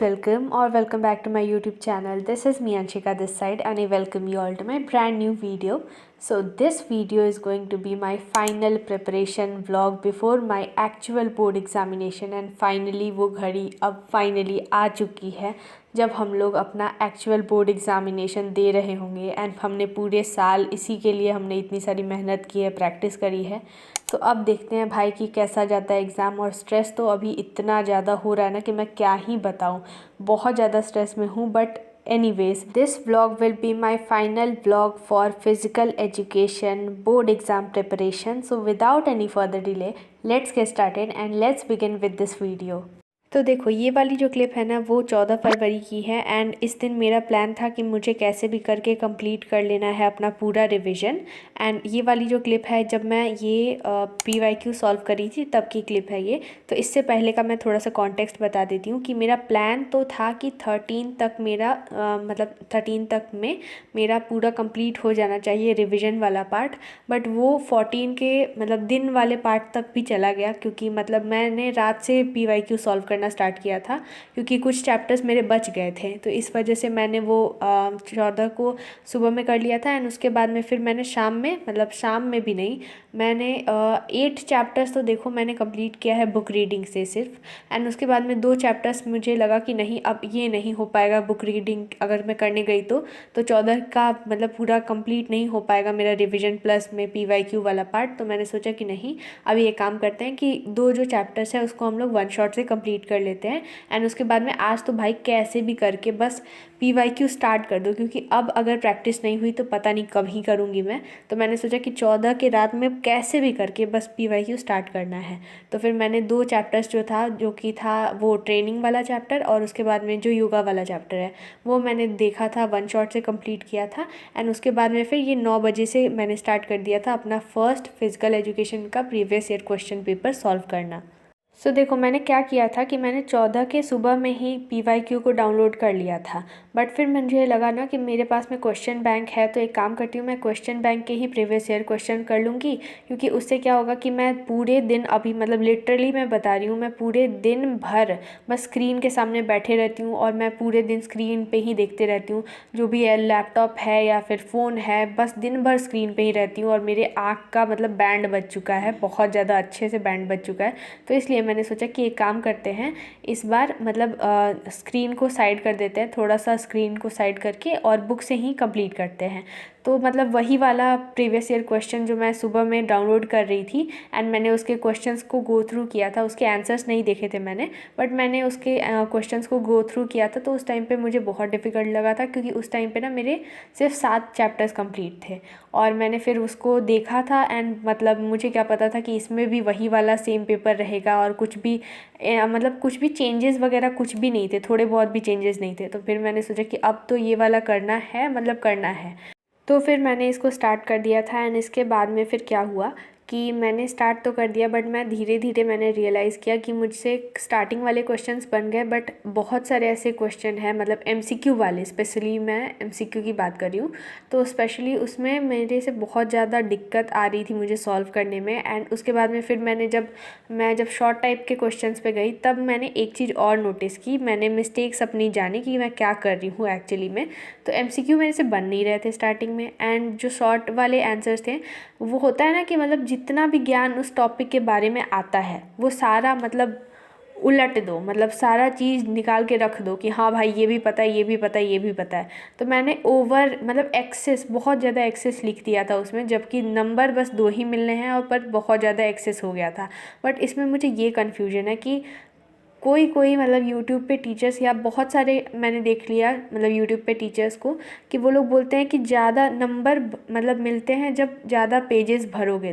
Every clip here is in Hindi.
welcome or welcome back to my YouTube channel. This is me Anshika this side and I welcome you all to my brand new video. So this video is going to be my final preparation vlog before my actual board examination and finally वो घड़ी अब finally आ चुकी है जब हम लोग अपना एक्चुअल बोर्ड एग्ज़ामिनेशन दे रहे होंगे एंड हमने पूरे साल इसी के लिए हमने इतनी सारी मेहनत की है, प्रैक्टिस करी है। तो अब देखते हैं भाई कि कैसा जाता है एग्ज़ाम। और स्ट्रेस तो अभी इतना ज़्यादा हो रहा है ना कि मैं क्या ही बताऊँ, बहुत ज़्यादा स्ट्रेस में हूँ। But anyways, this vlog will be my final vlog for physical education board exam preparation. So without any further delay, let's get started and let's begin with this video. तो देखो ये वाली जो क्लिप है ना वो 14 फरवरी की है एंड इस दिन मेरा प्लान था कि मुझे कैसे भी करके कंप्लीट कर लेना है अपना पूरा रिवीजन। एंड ये वाली जो क्लिप है जब मैं ये PYQ सॉल्व करी थी तब की क्लिप है ये। तो इससे पहले का मैं थोड़ा सा कॉन्टेक्स्ट बता देती हूँ कि मेरा प्लान तो था कि 13 तक मेरा 13 तक में मेरा पूरा कंप्लीट हो जाना चाहिए रिविज़न वाला पार्ट। बट वो 14 के दिन वाले पार्ट तक भी चला गया क्योंकि मैंने रात से PYQ सॉल्व करना स्टार्ट किया था क्योंकि कुछ चैप्टर्स मेरे बच गए थे। तो इस वजह से मैंने वो 14 को सुबह में कर लिया था एंड उसके बाद में फिर मैंने शाम में भी नहीं, मैंने 8 चैप्टर्स तो देखो मैंने कंप्लीट किया है बुक रीडिंग से सिर्फ। एंड उसके बाद में 2 चैप्टर्स मुझे लगा कि नहीं अब ये नहीं हो पाएगा बुक रीडिंग अगर मैं करने गई तो 14 का पूरा कंप्लीट नहीं हो पाएगा मेरा रिवीजन प्लस में PYQ वाला पार्ट। तो मैंने सोचा कि नहीं अभी ये काम करते हैं कि 2 जो चैप्टर्स है उसको हम लोग वन शॉट से कंप्लीट कर लेते हैं। एंड उसके बाद में आज तो भाई कैसे भी करके बस PYQ स्टार्ट कर दो क्योंकि अब अगर प्रैक्टिस नहीं हुई तो पता नहीं कब ही करूँगी मैं। तो मैंने सोचा कि 14 के रात में कैसे भी करके बस PYQ स्टार्ट करना है। तो फिर मैंने 2 चैप्टर्स जो कि था वो ट्रेनिंग वाला चैप्टर और उसके बाद में जो योगा वाला चैप्टर है वो मैंने देखा था वन शॉट से कंप्लीट किया था। एंड उसके बाद में फिर ये 9 बजे से मैंने स्टार्ट कर दिया था अपना फर्स्ट फिजिकल एजुकेशन का previous year question paper solve करना। सो देखो मैंने क्या किया था कि मैंने 14 के सुबह में ही PYQ को डाउनलोड कर लिया था। बट फिर मुझे लगा ना कि मेरे पास में क्वेश्चन बैंक है तो एक काम करती हूँ मैं क्वेश्चन बैंक के ही प्रीवियस ईयर क्वेश्चन कर लूँगी क्योंकि उससे क्या होगा कि मैं पूरे दिन अभी लिटरली मैं बता रही हूँ मैं पूरे दिन भर बस स्क्रीन के सामने बैठे रहती हूँ और मैं पूरे दिन स्क्रीन पर ही देखते रहती हूँ जो भी है लैपटॉप है या फिर फ़ोन है, बस दिन भर स्क्रीन पर ही रहती हूँ। और मेरे आँख का बैंड बज चुका है, बहुत ज़्यादा अच्छे से बैंड बज चुका है। तो इसलिए मैंने सोचा कि एक काम करते हैं इस बार स्क्रीन को साइड कर देते हैं, थोड़ा सा स्क्रीन को साइड करके और बुक से ही कंप्लीट करते हैं। तो वही वाला प्रीवियस ईयर क्वेश्चन जो मैं सुबह में डाउनलोड कर रही थी एंड मैंने उसके क्वेश्चंस को गो थ्रू किया था, उसके आंसर्स नहीं देखे थे मैंने बट मैंने उसके क्वेश्चंस को गो थ्रू किया था। तो उस टाइम पे मुझे बहुत डिफ़िकल्ट लगा था क्योंकि उस टाइम पे ना मेरे सिर्फ 7 चैप्टर्स कंप्लीट थे और मैंने फिर उसको देखा था एंड मुझे क्या पता था कि इसमें भी वही वाला सेम पेपर रहेगा और कुछ भी चेंजेस वगैरह कुछ भी नहीं थे, थोड़े बहुत भी चेंजेस नहीं थे। तो फिर मैंने सोचा कि अब तो ये वाला करना है करना है। तो फिर मैंने इसको स्टार्ट कर दिया था एंड इसके बाद में फिर क्या हुआ कि मैंने स्टार्ट तो कर दिया बट मैं धीरे धीरे मैंने रियलाइज़ किया कि मुझसे स्टार्टिंग वाले क्वेश्चंस बन गए बट बहुत सारे ऐसे क्वेश्चन हैं MCQ वाले, स्पेशली मैं MCQ की बात कर रही हूँ। तो स्पेशली उसमें मेरे से बहुत ज़्यादा दिक्कत आ रही थी मुझे सॉल्व करने में। एंड उसके बाद में फिर मैं जब शॉर्ट टाइप के क्वेश्चंस पे गई तब मैंने एक चीज़ और नोटिस की, मैंने मिस्टेक्स अपनी जानी कि मैं क्या कर रही हूँ एक्चुअली में। तो MCQ मेरे से बन नहीं रहे थे स्टार्टिंग में एंड जो शॉर्ट वाले आंसर्स थे वो होता है ना कि जितना भी ज्ञान उस टॉपिक के बारे में आता है वो सारा उलट दो, सारा चीज़ निकाल के रख दो कि हाँ भाई ये भी पता है, ये भी पता है, ये भी पता है। तो मैंने ओवर एक्सेस, बहुत ज़्यादा एक्सेस लिख दिया था उसमें, जबकि नंबर बस 2 ही मिलने हैं और पर बहुत ज़्यादा एक्सेस हो गया था। बट इसमें मुझे ये कन्फ्यूजन है कि कोई यूट्यूब पे टीचर्स या बहुत सारे मैंने देख लिया यूट्यूब पे टीचर्स को कि वो लोग बोलते हैं कि ज़्यादा नंबर मिलते हैं जब ज़्यादा पेजेस भरोगे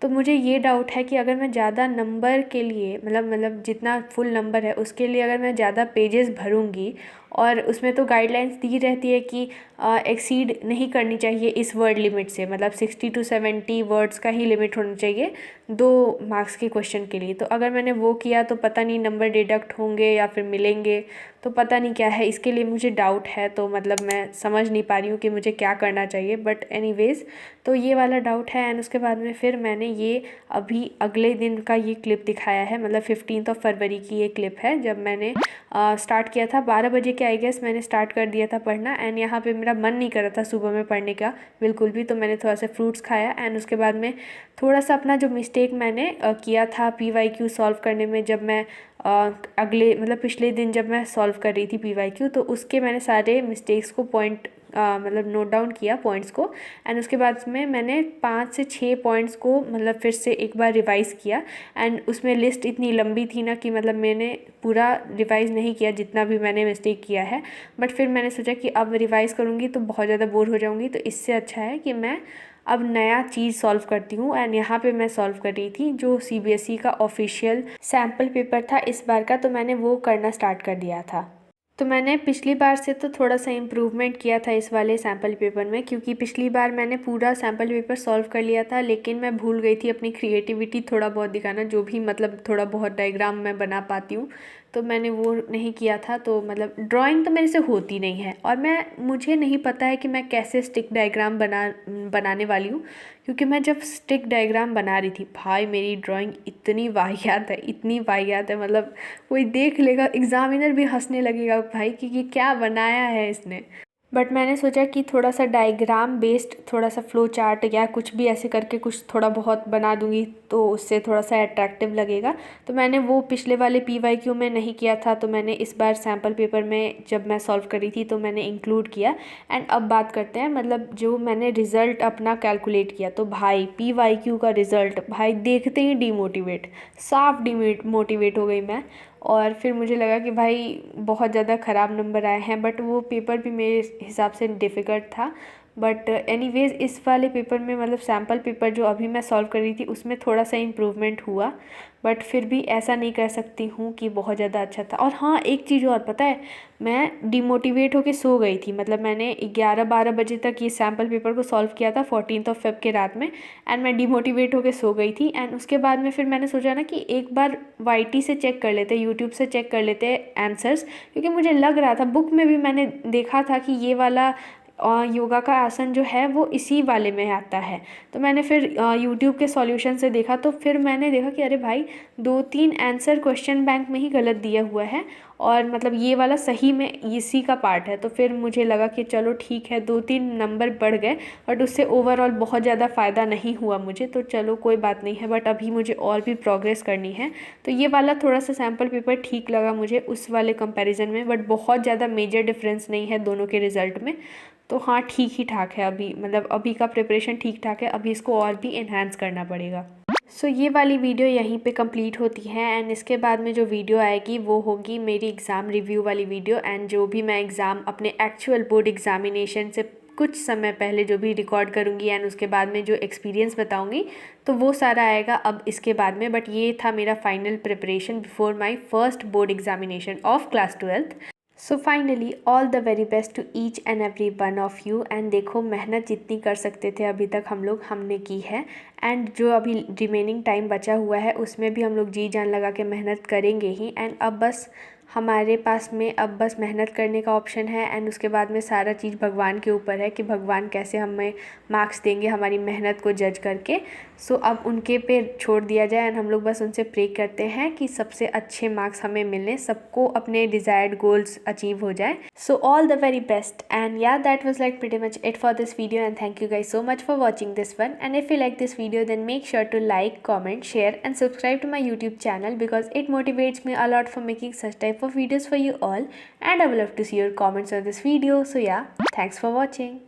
तो मुझे ये डाउट है कि अगर मैं ज़्यादा नंबर के लिए जितना फुल नंबर है उसके लिए अगर मैं ज़्यादा पेजेस भरूँगी और उसमें तो गाइडलाइंस दी रहती है कि एक्सीड नहीं करनी चाहिए इस वर्ड लिमिट से, 60 to 70 वर्ड्स का ही लिमिट होना चाहिए 2 मार्क्स के क्वेश्चन के लिए। तो अगर मैंने वो किया तो पता नहीं नंबर डिडक्ट होंगे या फिर मिलेंगे, तो पता नहीं क्या है, इसके लिए मुझे डाउट है। तो मैं समझ नहीं पा रही हूँ कि मुझे क्या करना चाहिए। बट एनीवेज़ तो ये वाला डाउट है। एंड उसके बाद में फिर मैंने ये अभी अगले दिन का ये क्लिप दिखाया है, मतलब 15 फरवरी की ये क्लिप है जब मैंने स्टार्ट किया था 12 बजे के आई गेस मैंने स्टार्ट कर दिया था पढ़ना। एंड यहाँ पे मेरा मन नहीं कर रहा था सुबह में पढ़ने का बिल्कुल भी, तो मैंने थोड़ा सा फ्रूट्स खाया। एंड उसके बाद में थोड़ा सा अपना जो मिस्टेक मैंने किया था PYQ सॉल्व करने में, जब मैं अगले मतलब पिछले दिन जब मैं सॉल्व कर रही थी PYQ, तो उसके मैंने सारे मिस्टेक्स को पॉइंट मतलब नोट डाउन किया पॉइंट्स को। एंड उसके बाद में मैंने 5 से 6 पॉइंट्स को मतलब फिर से एक बार रिवाइज़ किया। एंड उसमें लिस्ट इतनी लंबी थी ना कि मतलब मैंने पूरा रिवाइज़ नहीं किया जितना भी मैंने मिस्टेक किया है। बट फिर मैंने सोचा कि अब रिवाइज़ करूँगी तो बहुत ज़्यादा बोर हो जाऊँगी, तो इससे अच्छा है कि मैं अब नया चीज़ सॉल्व करती हूँ। एंड यहाँ पे मैं सॉल्व कर रही थी जो CBSE का ऑफिशियल सैम्पल पेपर था इस बार का, तो मैंने वो करना स्टार्ट कर दिया था। तो मैंने पिछली बार से तो थोड़ा सा इम्प्रूवमेंट किया था इस वाले सैम्पल पेपर में, क्योंकि पिछली बार मैंने पूरा सैम्पल पेपर सॉल्व कर लिया था, लेकिन मैं भूल गई थी अपनी क्रिएटिविटी थोड़ा बहुत दिखाना, जो भी मतलब थोड़ा बहुत डायग्राम मैं बना पाती हूँ, तो मैंने वो नहीं किया था। तो मतलब ड्राइंग तो मेरे से होती नहीं है, और मुझे नहीं पता है कि मैं कैसे स्टिक डायग्राम बनाने वाली हूँ, क्योंकि मैं जब स्टिक डायग्राम बना रही थी भाई मेरी ड्राइंग इतनी वाहियात है, इतनी वाहियात है, मतलब कोई देख लेगा एग्जामिनर भी हंसने लगेगा भाई कि ये क्या बनाया है इसने। बट मैंने सोचा कि थोड़ा सा डायग्राम बेस्ड थोड़ा सा फ्लो चार्ट या कुछ भी ऐसे करके कुछ थोड़ा बहुत बना दूंगी तो उससे थोड़ा सा अट्रैक्टिव लगेगा। तो मैंने वो पिछले वाले PYQ में नहीं किया था, तो मैंने इस बार सैम्पल पेपर में जब मैं सॉल्व करी थी तो मैंने इंक्लूड किया। एंड अब बात करते हैं मतलब जो मैंने रिज़ल्ट अपना कैलकुलेट किया, तो भाई PYQ का रिज़ल्ट भाई देखते ही साफ डिमोटिवेट हो गई मैं। और फिर मुझे लगा कि भाई बहुत ज़्यादा ख़राब नंबर आए हैं, बट वो पेपर भी मेरे हिसाब से डिफ़िकल्ट था। बट एनीवेज़ इस वाले पेपर में मतलब सैम्पल पेपर जो अभी मैं सॉल्व कर रही थी उसमें थोड़ा सा इम्प्रूवमेंट हुआ, बट फिर भी ऐसा नहीं कर सकती हूँ कि बहुत ज़्यादा अच्छा था। और हाँ एक चीज़ और पता है, मैं डिमोटिवेट होके सो गई थी, मतलब मैंने 11-12 बजे तक ये सैम्पल पेपर को सॉल्व किया था 14 फेब के रात में। एंड मैं डिमोटिवेट होके सो गई थी। एंड उसके बाद में फिर मैंने सोचा ना कि एक बार YT से चेक कर लेते, यूट्यूब से चेक कर लेते आंसर्स, क्योंकि मुझे लग रहा था बुक में भी मैंने देखा था कि ये वाला योगा का आसन जो है वो इसी वाले में आता है। तो मैंने फिर यूट्यूब के सॉल्यूशन से देखा, तो फिर मैंने देखा कि अरे भाई 2-3 आंसर क्वेश्चन बैंक में ही गलत दिया हुआ है, और मतलब ये वाला सही में इसी का पार्ट है। तो फिर मुझे लगा कि चलो ठीक है 2-3 नंबर बढ़ गए, बट उससे ओवरऑल बहुत ज़्यादा फ़ायदा नहीं हुआ मुझे, तो चलो कोई बात नहीं है। बट अभी मुझे और भी प्रोग्रेस करनी है, तो ये वाला थोड़ा सा सैम्पल पेपर ठीक लगा मुझे उस वाले कंपैरिजन में, बट बहुत ज़्यादा मेजर डिफरेंस नहीं है दोनों के रिज़ल्ट में। तो हाँ ठीक ही ठाक है अभी, मतलब अभी का प्रिपरेशन ठीक ठाक है, अभी इसको और भी इन्हांस करना पड़ेगा। सो ये वाली वीडियो यहीं पे कंप्लीट होती है। एंड इसके बाद में जो वीडियो आएगी वो होगी मेरी एग्ज़ाम रिव्यू वाली वीडियो। एंड जो भी मैं एग्ज़ाम अपने एक्चुअल बोर्ड एग्जामिनेशन से कुछ समय पहले जो भी रिकॉर्ड करूँगी, एंड उसके बाद में जो एक्सपीरियंस बताऊँगी, तो वो सारा आएगा अब इसके बाद में। बट ये था मेरा final preparation before my first board examination of class 12th। So finally all the very best to each and every one of you. And देखो मेहनत जितनी कर सकते थे अभी तक हम लोग हमने की है, एंड जो अभी रिमेनिंग टाइम बचा हुआ है उसमें भी हम लोग जी जान लगा के मेहनत करेंगे ही। एंड अब बस हमारे पास में अब बस मेहनत करने का ऑप्शन है। एंड उसके बाद में सारा चीज़ भगवान के ऊपर है कि भगवान कैसे हमें मार्क्स देंगे हमारी मेहनत को जज करके। सो अब उनके पे छोड़ दिया जाए, एंड हम लोग बस उनसे प्रे करते हैं कि सबसे अच्छे मार्क्स हमें मिलें, सबको अपने डिज़ायर्ड गोल्स अचीव हो जाए। So all the very best. And yeah that was like pretty much it for this video, and thank you guys so much for watching this one. And if you like this video then make sure to like, comment, share and subscribe to my YouTube channel because it motivates me a lot for making such type of videos for you all, and I would love to see your comments on this video. So yeah, thanks for watching.